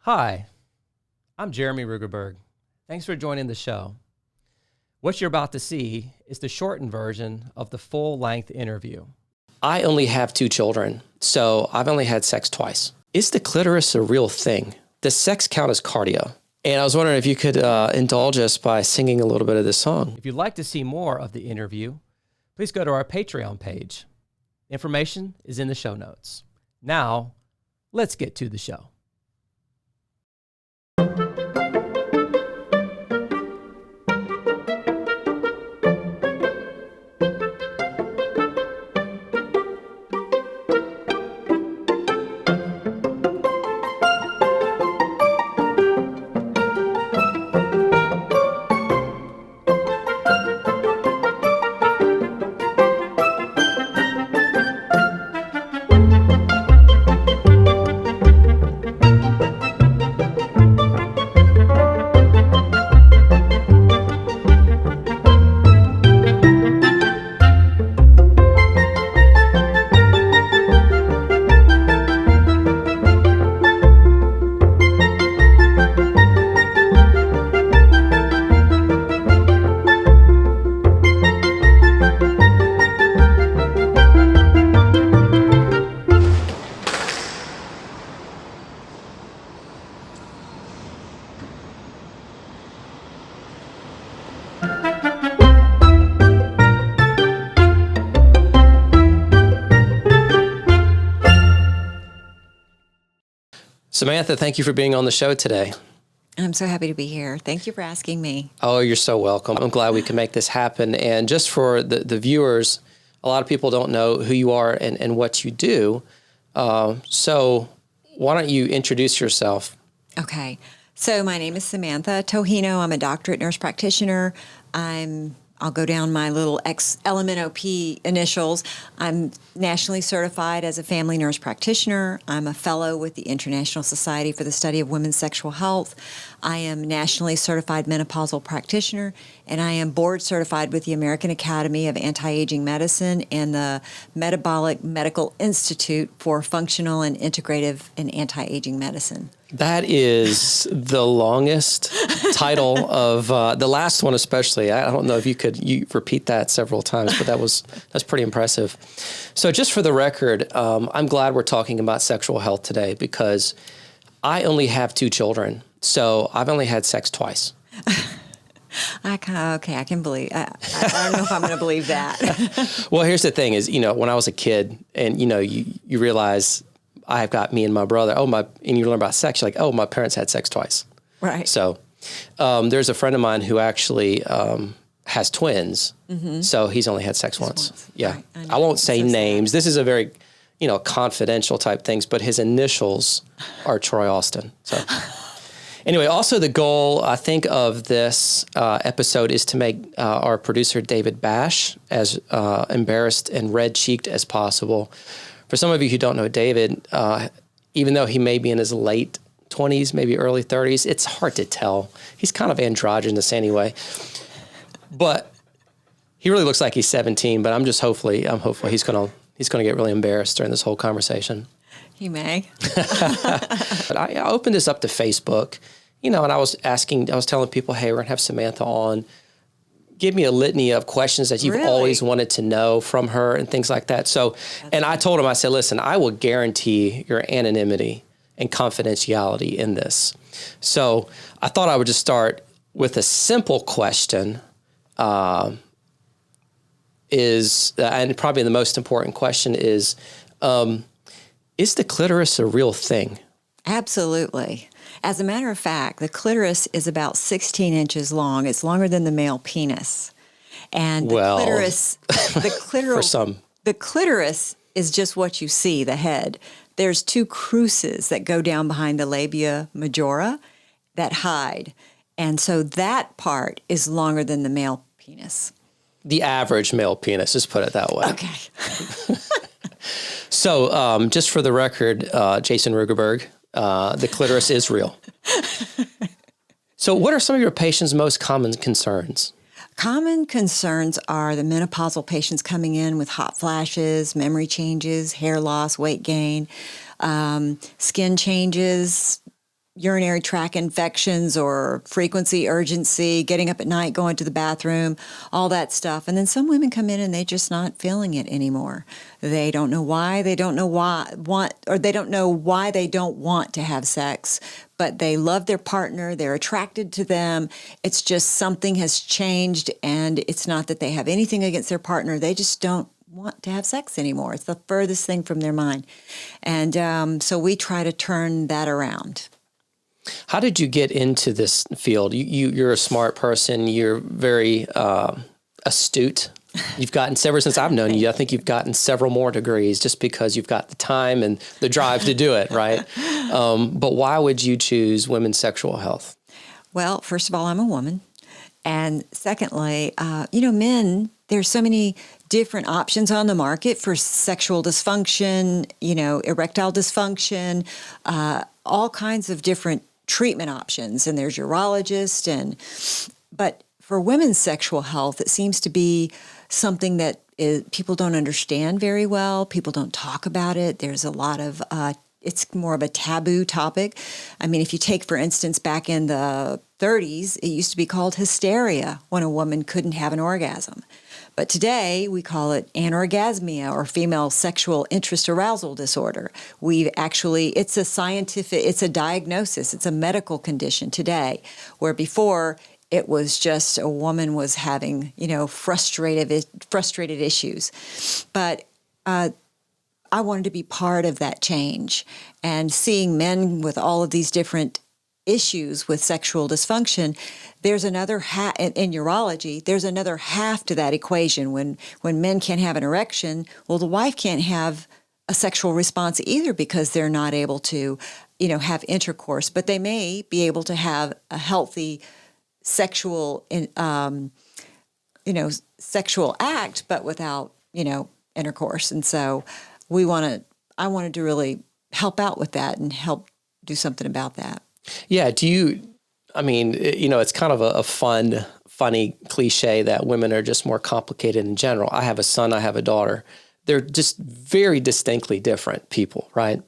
Hi, I'm Jeremy Rugerberg. Thanks for joining the show. What you're about to see is the shortened version of the full-length interview. I only have 2 children, so I've only had sex twice. Is the clitoris a real thing? Does sex count as cardio? And I was wondering if you could indulge us by singing a little bit of this song. If you'd like to see more of the interview, please go to our Patreon page. Information is in the show notes. Now, let's get to the show. Samantha, thank you for being on the show today. I'm so happy to be here. Thank you for asking me. Oh, you're so welcome. I'm glad we can make this happen. And just for the viewers, a lot of people don't know who you are and what you do. So why don't you introduce yourself? Okay. So my name is Samantha Tojino. I'm a doctorate nurse practitioner. I'll go down my little LMNOP initials. I'm nationally certified as a family nurse practitioner. I'm a fellow with the International Society for the Study of Women's Sexual Health. I am nationally certified menopausal practitioner, and I am board certified with the American Academy of Anti-Aging Medicine and the Metabolic Medical Institute for Functional and Integrative and Anti-Aging Medicine. That is the longest title of the last one, especially. I don't know if you repeat that several times, but that's pretty impressive. So just for the record, I'm glad we're talking about sexual health today because I only have 2 children, so I've only had sex twice. I can believe. I don't know if I'm going to believe that. Well, here's the thing: is when I was a kid, and you realize I've got me and my brother. And you learn about sex. You're like, oh, my parents had sex twice. Right. So there's a friend of mine who actually has twins. Mm-hmm. So he's only had sex once. Yeah. Right. I won't say names. Sad. This is a very, confidential type things, but his initials are Troy Austin. So anyway, also the goal, I think, of this episode is to make our producer, David Bash, as embarrassed and red-cheeked as possible. For some of you who don't know David, even though he may be in his late 20s, maybe early 30s, it's hard to tell. He's kind of androgynous anyway. But he really looks like he's 17, but I'm hopeful he's going to get really embarrassed during this whole conversation. He may. But I opened this up to Facebook, and I was telling people, hey, we're going to have Samantha on. Give me a litany of questions that you've always wanted to know from her and things like that. So, I told him, I said, listen, I will guarantee your anonymity and confidentiality in this. So I thought I would just start with a simple question, and probably the most important question is the clitoris a real thing? Absolutely. As a matter of fact, the clitoris is about 16 inches long. It's longer than the male penis. And the clitoris is just what you see, the head. There's 2 cruces that go down behind the labia majora that hide. And so that part is longer than the male penis. The average male penis, just put it that way. Okay. So just for the record, Jason Rugerberg, the clitoris is real. So what are some of your patients' most common concerns? Common concerns are the menopausal patients coming in with hot flashes, memory changes, hair loss, weight gain, skin changes, urinary tract infections or frequency, urgency, getting up at night, going to the bathroom, all that stuff. And then some women come in and they're just not feeling it anymore. They don't know why. They don't know why they don't know why they don't want to have sex, but they love their partner. They're attracted to them. It's just something has changed, and it's not that they have anything against their partner. They just don't want to have sex anymore. It's the furthest thing from their mind. And so we try to turn that around. How did you get into this field? You're a smart person. You're very astute. You've gotten several, since I've known you, I think you've gotten several more degrees just because you've got the time and the drive to do it, right? But why would you choose women's sexual health? Well, first of all, I'm a woman. And secondly, men, there's so many different options on the market for sexual dysfunction, erectile dysfunction, all kinds of different treatment options. And there's urologists. But for women's sexual health, it seems to be something that people don't understand very well. People don't talk about it. There's a lot of it's more of a taboo topic. I mean, if you take, for instance, back in the 30s, it used to be called hysteria when a woman couldn't have an orgasm. But today we call it anorgasmia, or female sexual interest arousal disorder. It's a diagnosis, it's a medical condition today, where before it was just a woman was having, frustrated issues. But I wanted to be part of that change, and seeing men with all of these different issues with sexual dysfunction, there's another in urology, there's another half to that equation. When men can't have an erection, well, the wife can't have a sexual response either because they're not able to, have intercourse, but they may be able to have a healthy sexual, sexual act, but without, intercourse. And so I wanted to really help out with that and help do something about that. Yeah. It's kind of a funny cliche that women are just more complicated in general. I have a son, I have a daughter. They're just very distinctly different people, right?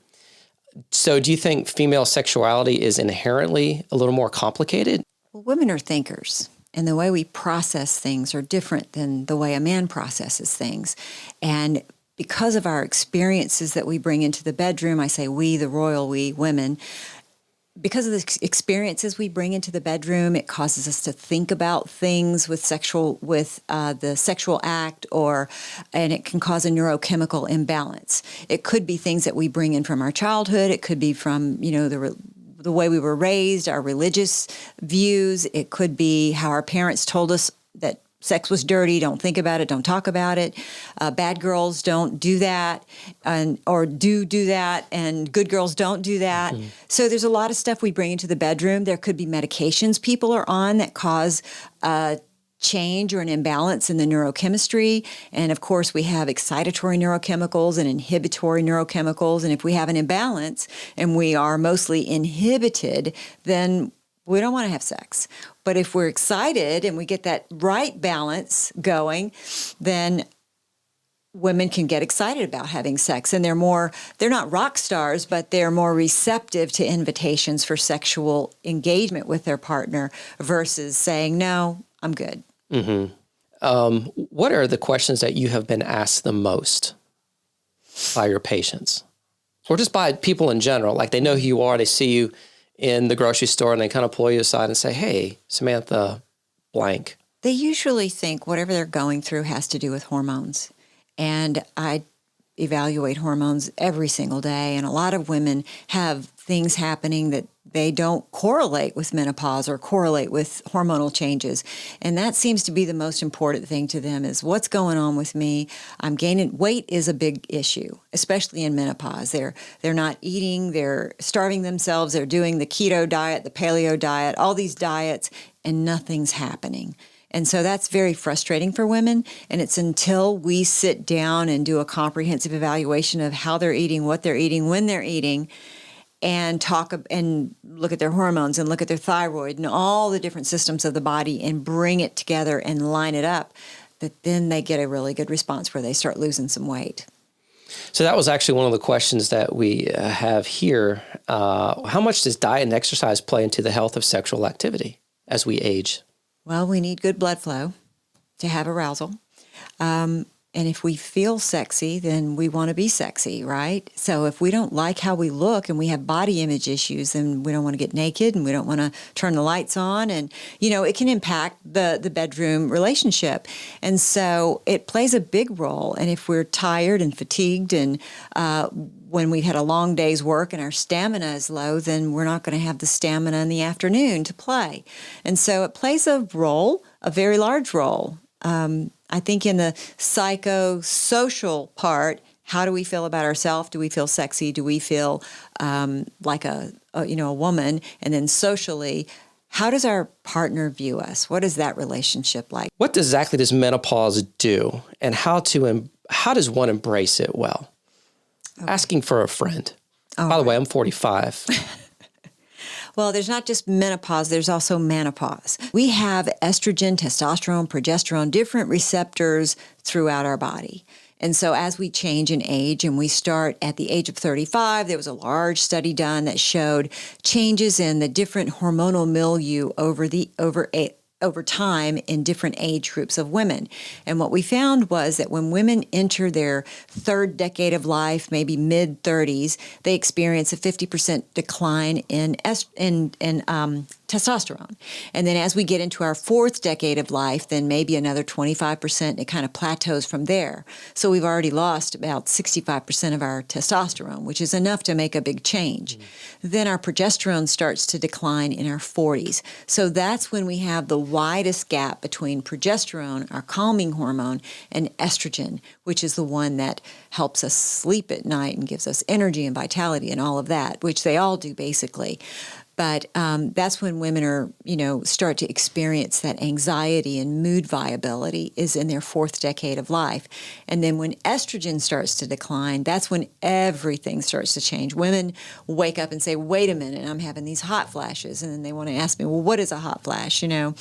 So do you think female sexuality is inherently a little more complicated? Well, women are thinkers, and the way we process things are different than the way a man processes things. And because of our experiences that we bring into the bedroom, I say we, the royal we, women, because of the experiences we bring into the bedroom, it causes us to think about things with the sexual act, and it can cause a neurochemical imbalance. It could be things that we bring in from our childhood. It could be from, the way we were raised, our religious views. It could be how our parents told us that sex was dirty, don't think about it, don't talk about it. Bad girls don't do that, or do that, and good girls don't do that. Mm-hmm. So there's a lot of stuff we bring into the bedroom. There could be medications people are on that cause change or an imbalance in the neurochemistry. And of course, we have excitatory neurochemicals and inhibitory neurochemicals. And if we have an imbalance and we are mostly inhibited, then we don't want to have sex. But if we're excited and we get that right balance going, then women can get excited about having sex. And they're not rock stars, but they're more receptive to invitations for sexual engagement with their partner versus saying, no, I'm good. Mm-hmm. What are the questions that you have been asked the most by your patients? Or just by people in general? Like, they know who you are, they see you in the grocery store, and they kind of pull you aside and say, hey, Samantha blank. They usually think whatever they're going through has to do with hormones. And I evaluate hormones every single day. And a lot of women have things happening that they don't correlate with menopause or correlate with hormonal changes. And that seems to be the most important thing to them, is what's going on with me. I'm gaining weight is a big issue, especially in menopause. They're not eating, they're starving themselves, they're doing the keto diet, the paleo diet, all these diets, and nothing's happening. And so that's very frustrating for women. And it's until we sit down and do a comprehensive evaluation of how they're eating, what they're eating, when they're eating, and talk and look at their hormones and look at their thyroid and all the different systems of the body and bring it together and line it up, that then they get a really good response where they start losing some weight. So that was actually one of the questions that we have here. how much does diet and exercise play into the health of sexual activity as we age? Well, we need good blood flow to have arousal. And if we feel sexy, then we want to be sexy, right? So if we don't like how we look and we have body image issues, then we don't want to get naked and we don't want to turn the lights on. And, it can impact the bedroom relationship. And so it plays a big role. And if we're tired and fatigued and when we've had a long day's work and our stamina is low, then we're not going to have the stamina in the afternoon to play. And so it plays a role, a very large role. I think in the psychosocial part, how do we feel about ourselves? Do we feel sexy? Do we feel like a woman? And then socially, how does our partner view us? What is that relationship like? What exactly does menopause do, and how does one embrace it well? Okay. Asking for a friend. By the way, I'm 45. Well, there's not just menopause, there's also menopause. We have estrogen, testosterone, progesterone, different receptors throughout our body. And so as we change in age and we start at the age of 35, there was a large study done that showed changes in the different hormonal milieu over time in different age groups of women. And what we found was that when women enter their third decade of life, maybe mid-30s, they experience a 50% decline in testosterone. And then as we get into our fourth decade of life, then maybe another 25%, it kind of plateaus from there. So we've already lost about 65% of our testosterone, which is enough to make a big change. Then our progesterone starts to decline in our 40s. So that's when we have the widest gap between progesterone, our calming hormone, and estrogen, which is the one that helps us sleep at night and gives us energy and vitality and all of that, which they all do basically. But that's when women are, start to experience that anxiety and mood viability is in their fourth decade of life. And then when estrogen starts to decline, that's when everything starts to change. Women wake up and say, wait a minute, I'm having these hot flashes. And then they want to ask me, well, what is a hot flash, And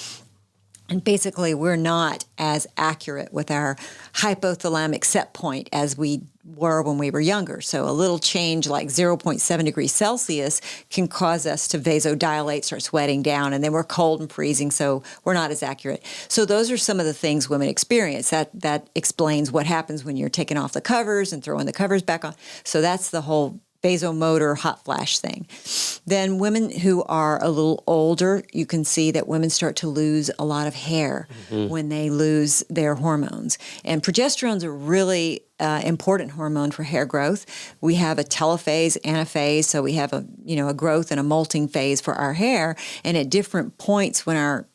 basically, we're not as accurate with our hypothalamic set point as we were when we were younger. So a little change like 0.7 degrees Celsius can cause us to vasodilate, start sweating down, and then we're cold and freezing, so we're not as accurate. So those are some of the things women experience. That explains what happens when you're taking off the covers and throwing the covers back on. So that's the whole vasomotor hot flash thing. Then women who are a little older, you can see that women start to lose a lot of hair when they lose their hormones. And progesterone's a really important hormone for hair growth. We have a telophase, anaphase, so we have a growth and a molting phase for our hair. And at different points when our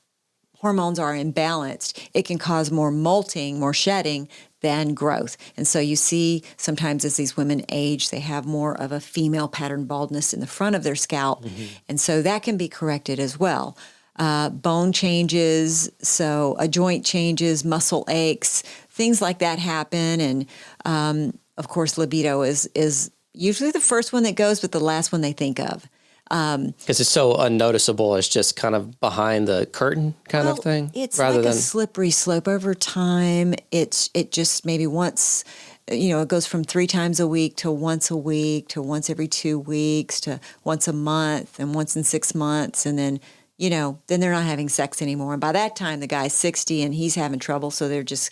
hormones are imbalanced, it can cause more molting, more shedding than growth. And so you see sometimes as these women age, they have more of a female pattern baldness in the front of their scalp. And so that can be corrected as well. Bone changes, so a joint changes, muscle aches, things like that happen. And of course, libido is usually the first one that goes, but the last one they think of. Because it's so unnoticeable, it's just kind of behind the curtain kind of thing? It's like a slippery slope over time. It just maybe once, it goes from 3 times a week to once every 2 weeks to once a month and once in 6 months. And then, then they're not having sex anymore. And by that time, the guy's 60 and he's having trouble. So they're just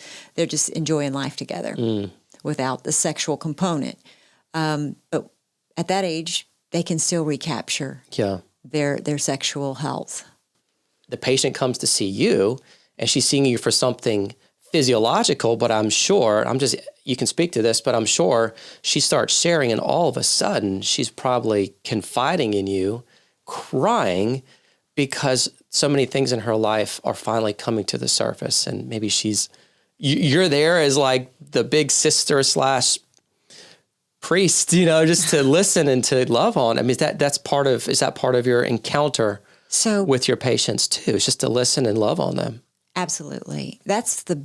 enjoying life together without the sexual component. But at that age, they can still recapture their sexual health. The patient comes to see you, and she's seeing you for something physiological, but you can speak to this, but I'm sure she starts sharing, and all of a sudden, she's probably confiding in you, crying, because so many things in her life are finally coming to the surface, and maybe you're there as like the big sister / priest, just to listen and to love on. I mean, is that part of your encounter with your patients too? It's just to listen and love on them. Absolutely. That's the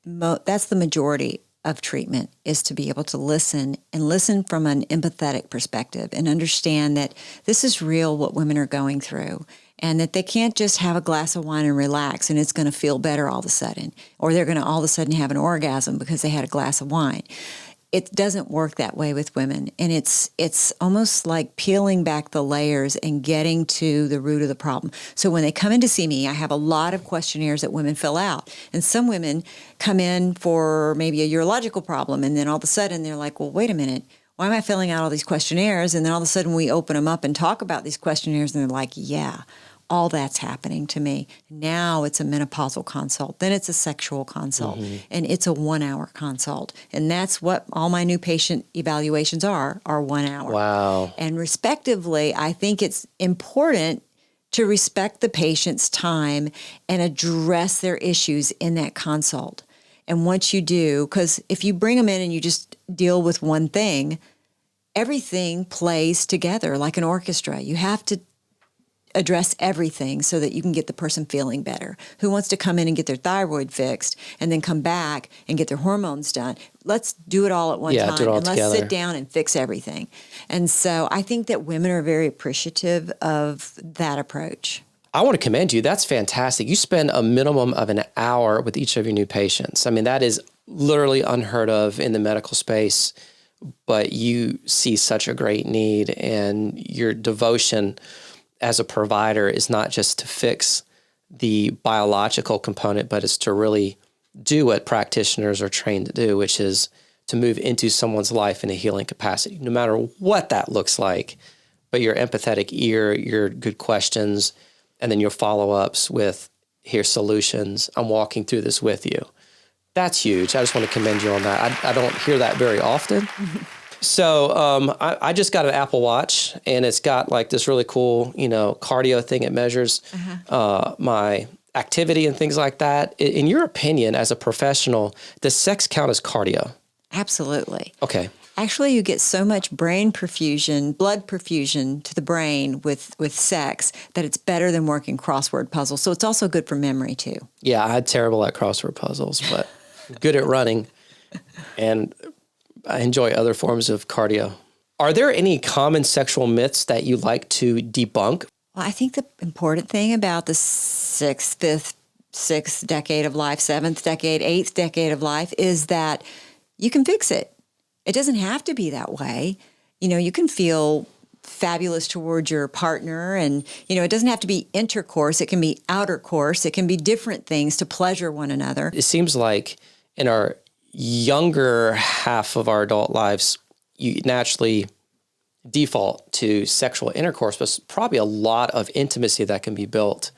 majority of treatment, is to be able to listen and listen from an empathetic perspective and understand that this is real, what women are going through, and that they can't just have a glass of wine and relax and it's going to feel better all of a sudden, or they're going to all of a sudden have an orgasm because they had a glass of wine. it doesn't work that way with women. And it's almost like peeling back the layers and getting to the root of the problem. So when they come in to see me, I have a lot of questionnaires that women fill out. And some women come in for maybe a urological problem, and then all of a sudden they're like, well, wait a minute, why am I filling out all these questionnaires? And then all of a sudden we open them up and talk about these questionnaires, and they're like, yeah, all that's happening to me. Now it's a menopausal consult. Then it's a sexual consult. And it's a 1-hour consult. And that's what all my new patient evaluations are 1 hour. Wow. And respectively, I think it's important to respect the patient's time and address their issues in that consult. And once you do, because if you bring them in and you just deal with one thing, everything plays together like an orchestra. You have to address everything so that you can get the person feeling better. Who wants to come in and get their thyroid fixed and then come back and get their hormones done? Let's do it all at one time, and let's sit down and fix everything. And so I think that women are very appreciative of that approach. I want to commend you. That's fantastic. You spend a minimum of an hour with each of your new patients. I mean, that is literally unheard of in the medical space, but you see such a great need, and your devotion as a provider is not just to fix the biological component, but it's to really do what practitioners are trained to do, which is to move into someone's life in a healing capacity, no matter what that looks like. But your empathetic ear, your good questions, and then your follow-ups with, here's solutions. I'm walking through this with you. That's huge. I just want to commend you on that. I don't hear that very often. So I just got an Apple Watch, and it's got like this really cool, cardio thing. It measures my activity and things like that. In your opinion, as a professional, does sex count as cardio? Absolutely. Okay. Actually, you get so much brain perfusion, blood perfusion to the brain with sex that it's better than working crossword puzzles. So it's also good for memory too. Yeah, I'm terrible at crossword puzzles, but good at running, and I enjoy other forms of cardio. Are there any common sexual myths that you like to debunk? Well, I think the important thing about the sixth decade of life, 7th decade, 8th decade of life is that you can fix it. It doesn't have to be that way. You can feel fabulous towards your partner, and, it doesn't have to be intercourse. It can be outer course. It can be different things to pleasure one another. It seems like in our younger half of our adult lives, you naturally default to sexual intercourse, but probably a lot of intimacy that can be built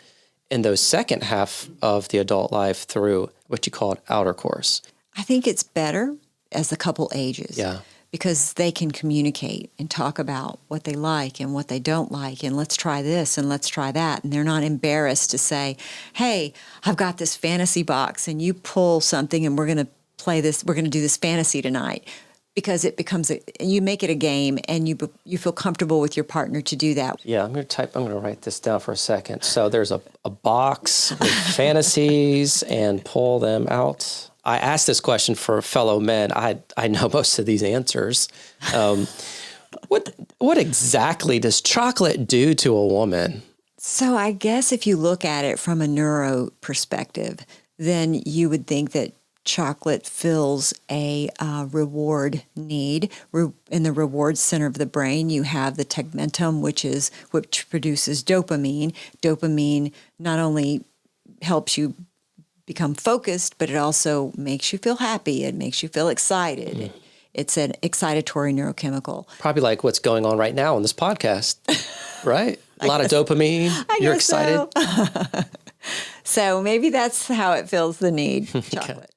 in those second half of the adult life through what you call outer course. I think it's better as the couple ages. Yeah. Because they can communicate and talk about what they like and what they don't like, and let's try this and let's try that. And they're not embarrassed to say, hey, I've got this fantasy box and you pull something and we're going to play this, we're going to do this fantasy tonight. Because it becomes you make it a game, and you feel comfortable with your partner to do that. Yeah, I'm going to write this down for a second. So there's a box with fantasies and pull them out. I asked this question for fellow men. I know most of these answers. What exactly does chocolate do to a woman? So I guess if you look at it from a neuro perspective, then you would think that chocolate fills a reward need. In the reward center of the brain, you have the tegmentum, which produces dopamine. Dopamine not only helps you become focused, but it also makes you feel happy. It makes you feel excited. It's an excitatory neurochemical. Probably like what's going on right now on this podcast, right? A lot of dopamine. You're excited. So. So maybe that's how it fills the need, chocolate.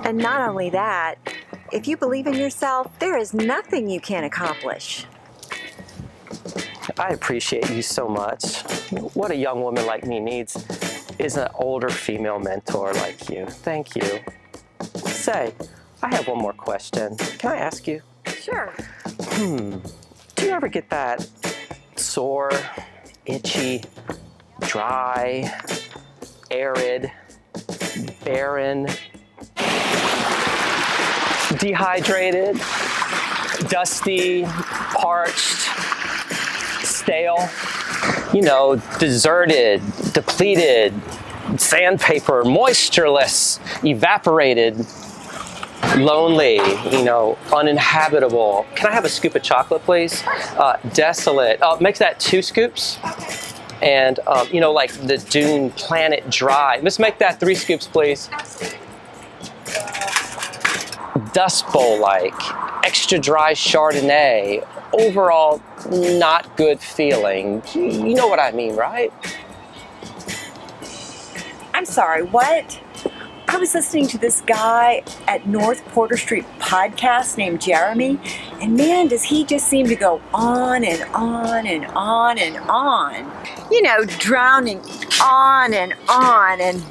And not only that, if you believe in yourself, there is nothing you can't accomplish. I appreciate you so much. What a young woman like me needs is an older female mentor like you. Thank you. Say, I have one more question. Can I ask you? Sure. Do you ever get that sore, itchy, dry, arid, barren, dehydrated, dusty, parched, stale, deserted, depleted, sandpaper, moistureless, evaporated, lonely, uninhabitable. Can I have a scoop of chocolate, please? Desolate. Make that 2 scoops. And, like the dune planet dry. Let's make that 3 scoops, please. Dust Bowl-like, extra dry Chardonnay. Overall, not good feeling. You know what I mean, right? I'm sorry, what? I was listening to this guy at North Porter Street podcast named Jeremy, and man, does he just seem to go on and on and on and on. Drowning on and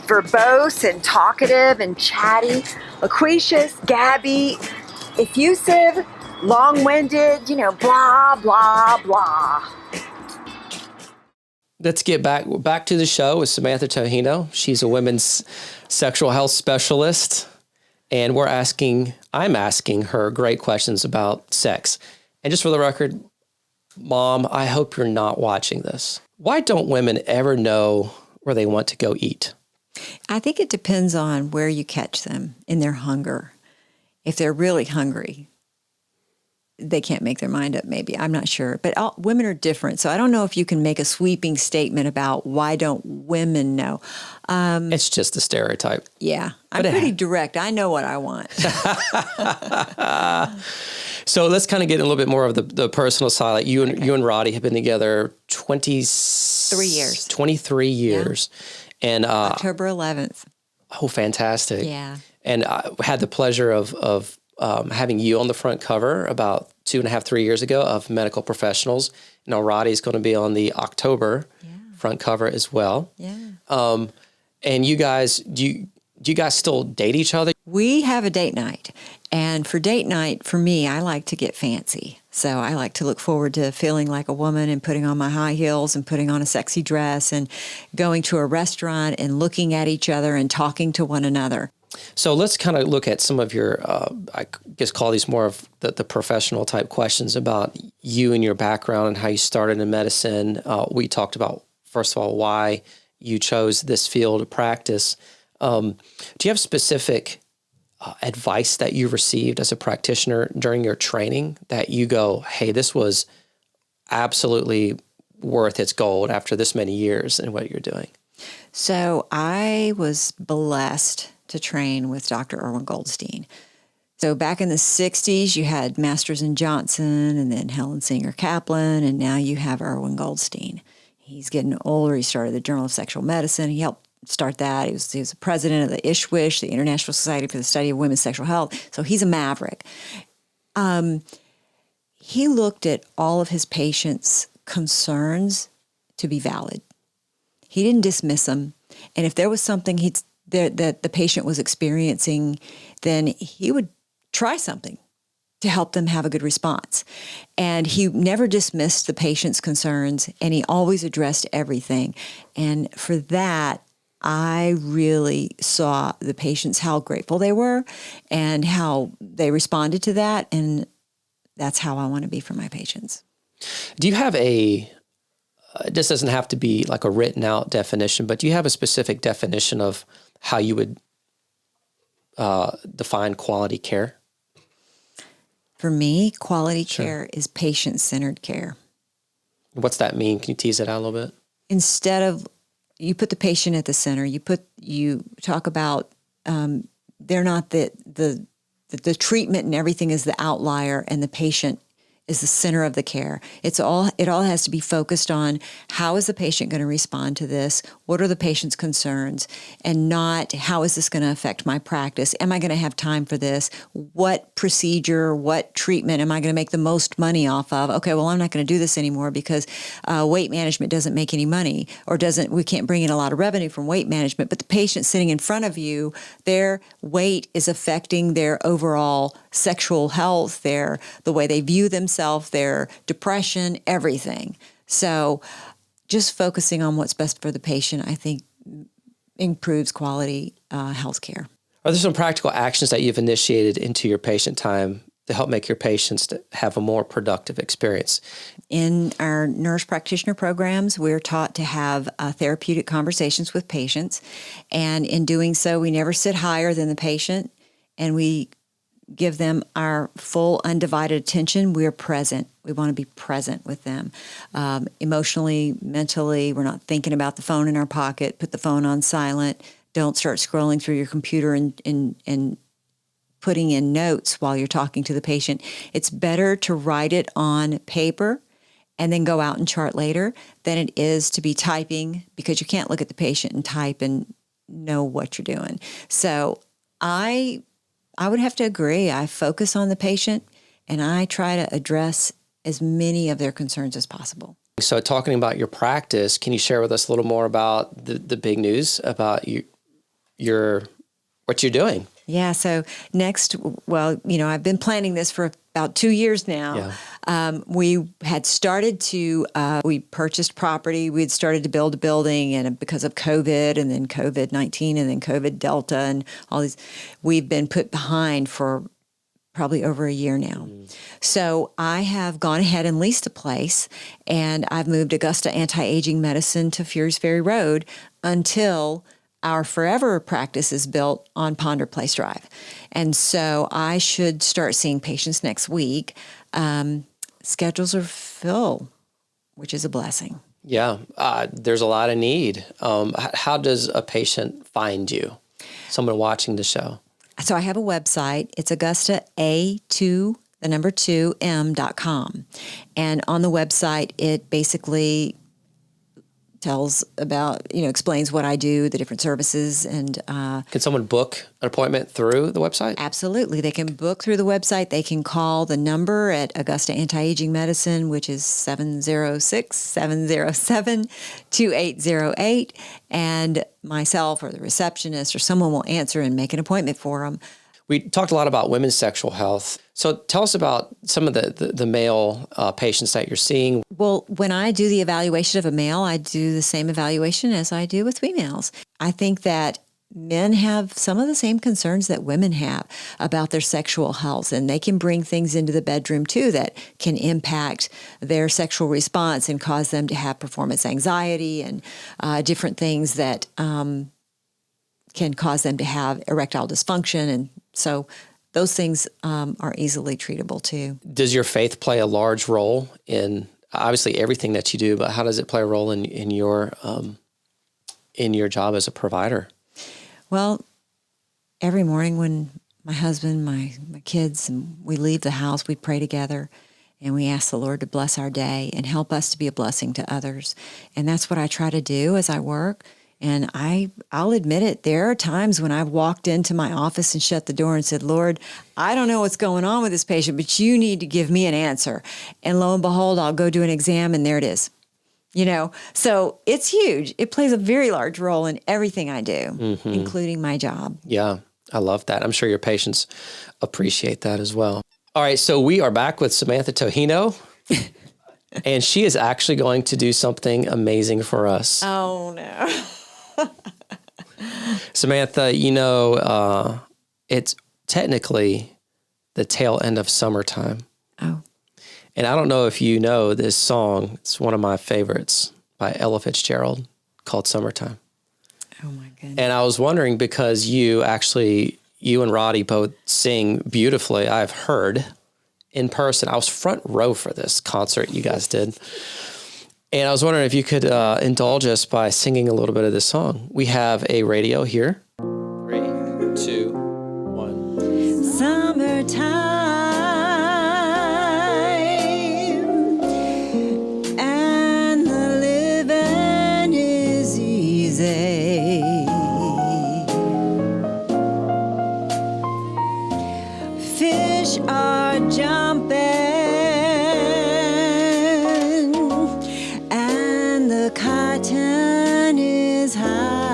verbose and talkative and chatty, loquacious, gabby, effusive, long-winded, blah, blah, blah. Let's get back to the show with Samantha Tojino. She's a women's sexual health specialist, and I'm asking her great questions about sex. And just for the record, Mom, I hope you're not watching this. Why don't women ever know where they want to go eat? I think it depends on where you catch them in their hunger. If they're really hungry, they can't make their mind up, maybe. I'm not sure. But women are different. So I don't know if you can make a sweeping statement about why don't women know. It's just a stereotype. Yeah. I'm pretty direct. I know what I want. So let's kind of get a little bit more of the personal side. Like you and Roddy have been together 23 years. 23 years. Yeah. And October 11th. Oh, fantastic. Yeah. And I had the pleasure of having you on the front cover about 2.5, 3 years ago of Medical Professionals. Now Roddy's going to be on the October front cover as well. Yeah. And you guys, do you guys still date each other? We have a date night. And for date night, for me, I like to get fancy. So I like to look forward to feeling like a woman and putting on my high heels and putting on a sexy dress and going to a restaurant and looking at each other and talking to one another. So let's kind of look at some of your, I guess call these more of the professional type questions about you and your background and how you started in medicine. We talked about, first of all, why you chose this field of practice. Do you have specific advice that you received as a practitioner during your training that you go, hey, this was absolutely worth its gold after this many years in what you're doing? So I was blessed to train with Dr. Irwin Goldstein. So back in the 60s, you had Masters and Johnson and then Helen Singer Kaplan, and now you have Irwin Goldstein. He's getting older. He started the Journal of Sexual Medicine. He helped start that. He was the president of the ISHWISH, the International Society for the Study of Women's Sexual Health. So he's a maverick. He looked at all of his patients' concerns to be valid. He didn't dismiss them. And if there was something that the patient was experiencing, then he would try something to help them have a good response. And he never dismissed the patient's concerns, and he always addressed everything. And for that, I really saw the patients, how grateful they were and how they responded to that. And that's how I want to be for my patients. Do you have this doesn't have to be like a written out definition, but do you have a specific definition of how you would define quality care? For me, quality care is patient-centered care. What's that mean? Can you tease it out a little bit? Instead of, you put the patient at the center. You talk about they're not the treatment and everything is the outlier, and the patient is the center of the care. It all has to be focused on how is the patient going to respond to this? What are the patient's concerns? And not how is this going to affect my practice? Am I going to have time for this? What procedure, what treatment am I going to make the most money off of? Okay, well, I'm not going to do this anymore because weight management doesn't make any money, or we can't bring in a lot of revenue from weight management. But the patient sitting in front of you, their weight is affecting their overall sexual health, the way they view themselves, their depression, everything. So just focusing on what's best for the patient, I think, improves quality health care. Are there some practical actions that you've initiated into your patient time to help make your patients to have a more productive experience? In our nurse practitioner programs, we're taught to have therapeutic conversations with patients. And in doing so, we never sit higher than the patient, and we give them our full undivided attention. We're present. We want to be present with them. Emotionally, mentally, we're not thinking about the phone in our pocket. Put the phone on silent. Don't start scrolling through your computer and putting in notes while you're talking to the patient. It's better to write it on paper and then go out and chart later than it is to be typing, because you can't look at the patient and type and know what you're doing. So I would have to agree. I focus on the patient and I try to address as many of their concerns as possible. So talking about your practice, can you share with us a little more about the big news about what you're doing? Yeah. So next, well, I've been planning this for about 2 years now. Yeah. We had started to, we purchased property. We had started to build a building, and because of COVID and then COVID-19 and then COVID Delta and all these, we've been put behind for probably over a year now. So I have gone ahead and leased a place, and I've moved Augusta Anti-Aging Medicine to Furious Ferry Road until our forever practice is built on Ponder Place Drive. And so I should start seeing patients next week. Schedules are full, which is a blessing. Yeah, there's a lot of need. How does a patient find you? Someone watching the show. So I have a website. It's AugustaA2M.com. And on the website, it basically tells about, explains what I do, the different services. And can someone book an appointment through the website? Absolutely. They can book through the website. They can call the number at Augusta Anti-Aging Medicine, which is 706-707-2808. And myself or the receptionist or someone will answer and make an appointment for them. We talked a lot about women's sexual health. So tell us about some of the male patients that you're seeing. Well, when I do the evaluation of a male, I do the same evaluation as I do with females. I think that men have some of the same concerns that women have about their sexual health, and they can bring things into the bedroom too that can impact their sexual response and cause them to have performance anxiety and different things that can cause them to have erectile dysfunction. And so those things are easily treatable too. Does your faith play a large role in obviously everything that you do, but how does it play a role in your job as a provider? Well, every morning when my husband, my kids, and we leave the house, we pray together and we ask the Lord to bless our day and help us to be a blessing to others. And that's what I try to do as I work. And I'll admit it, there are times when I've walked into my office and shut the door and said, Lord, I don't know what's going on with this patient, but you need to give me an answer. And lo and behold, I'll go do an exam and there it is. So it's huge. It plays a very large role in everything I do, including my job. Yeah, I love that. I'm sure your patients appreciate that as well. All right, so we are back with Samantha Tojino. And she is actually going to do something amazing for us. Oh, no. Samantha, it's technically the tail end of summertime. Oh. And I don't know if you know this song. It's one of my favorites by Ella Fitzgerald called Summertime. Oh, my goodness. And I was wondering, because you and Roddy both sing beautifully, I've heard in person. I was front row for this concert you guys did. And I was wondering if you could indulge us by singing a little bit of this song. We have a radio here. 3, 2, 1. Summertime, and the living is easy. Fish are jumping, and the cotton is high.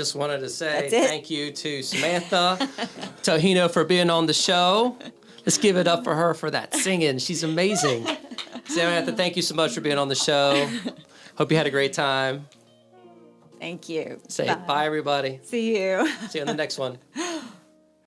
just wanted to say That's it. thank you to Samantha Tojino for being on the show. Let's give it up for her for that singing. She's amazing. Samantha, thank you so much for being on the show. Hope you had a great time. Thank you. Say bye everybody. See you. See you on the next one.